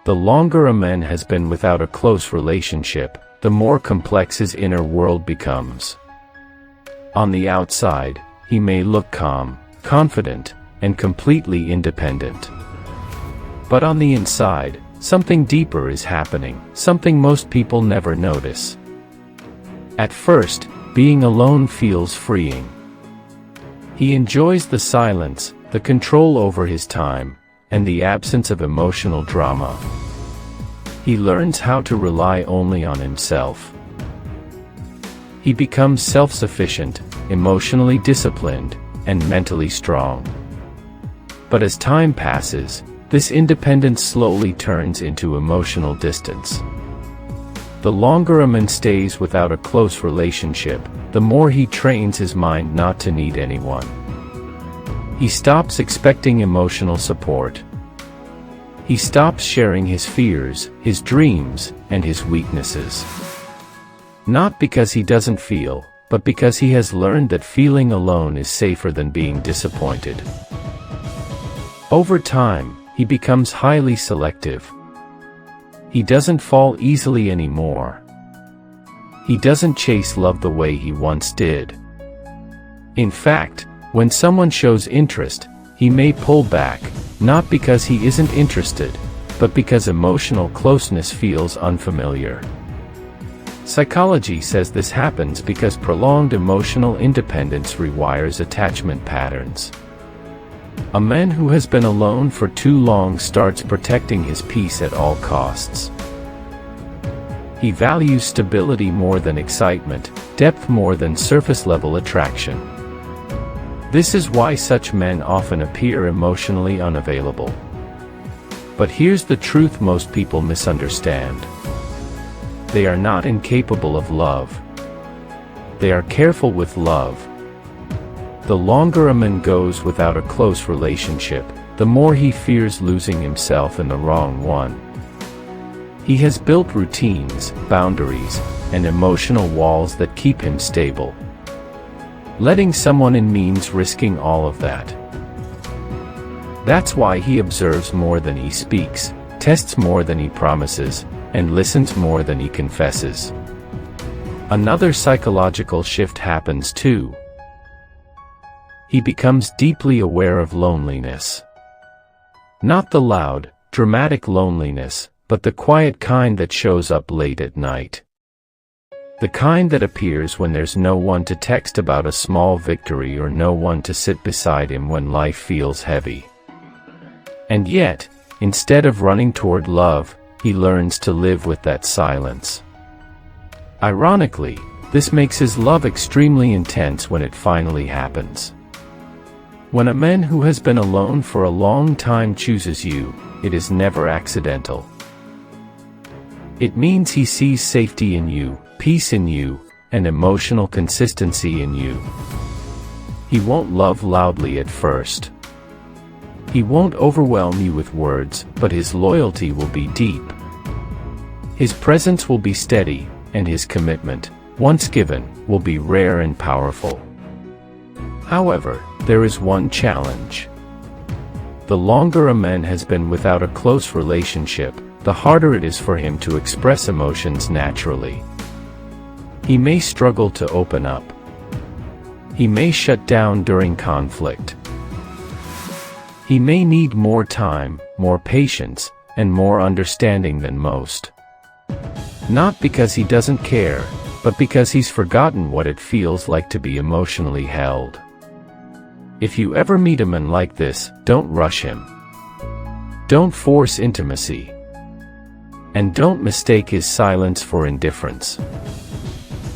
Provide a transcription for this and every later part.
The longer a man has been without a close relationship, the more complex his inner world becomes. On the outside, he may look calm, confident, and completely independent. But on the inside, something deeper is happening, something most people never notice. At first, being alone feels freeing. He enjoys the silence, the control over his time, and the absence of emotional drama. He learns how to rely only on himself. He becomes self-sufficient, emotionally disciplined, and mentally strong. But as time passes, this independence slowly turns into emotional distance. The longer a man stays without a close relationship, the more he trains his mind not to need anyone. He stops expecting emotional support. He stops sharing his fears, his dreams, and his weaknesses. Not because he doesn't feel, but because he has learned that feeling alone is safer than being disappointed. Over time, he becomes highly selective. He doesn't fall easily anymore. He doesn't chase love the way he once did. In fact, when someone shows interest, he may pull back, not because he isn't interested, but because emotional closeness feels unfamiliar. Psychology says this happens because prolonged emotional independence rewires attachment patterns. A man who has been alone for too long starts protecting his peace at all costs. He values stability more than excitement, depth more than surface-level attraction. This is why such men often appear emotionally unavailable. But here's the truth most people misunderstand. They are not incapable of love. They are careful with love. The longer a man goes without a close relationship, the more he fears losing himself in the wrong one. He has built routines, boundaries, and emotional walls that keep him stable. Letting someone in means risking all of that. That's why he observes more than he speaks, tests more than he promises, and listens more than he confesses. Another psychological shift happens too. He becomes deeply aware of loneliness. Not the loud, dramatic loneliness, but the quiet kind that shows up late at night. The kind that appears when there's no one to text about a small victory or no one to sit beside him when life feels heavy. And yet, instead of running toward love, he learns to live with that silence. Ironically, this makes his love extremely intense when it finally happens. When a man who has been alone for a long time chooses you, it is never accidental. It means he sees safety in you, peace in you, and emotional consistency in you. He won't love loudly at first. He won't overwhelm you with words, but his loyalty will be deep. His presence will be steady, and his commitment, once given, will be rare and powerful. However, there is one challenge. The longer a man has been without a close relationship, the harder it is for him to express emotions naturally. He may struggle to open up. He may shut down during conflict. He may need more time, more patience, and more understanding than most. Not because he doesn't care, but because he's forgotten what it feels like to be emotionally held. If you ever meet a man like this, don't rush him. Don't force intimacy. And don't mistake his silence for indifference.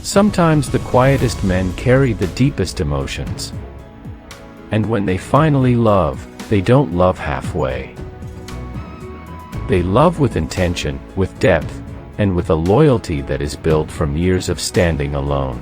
Sometimes the quietest men carry the deepest emotions. And when they finally love, they don't love halfway. They love with intention, with depth, and with a loyalty that is built from years of standing alone.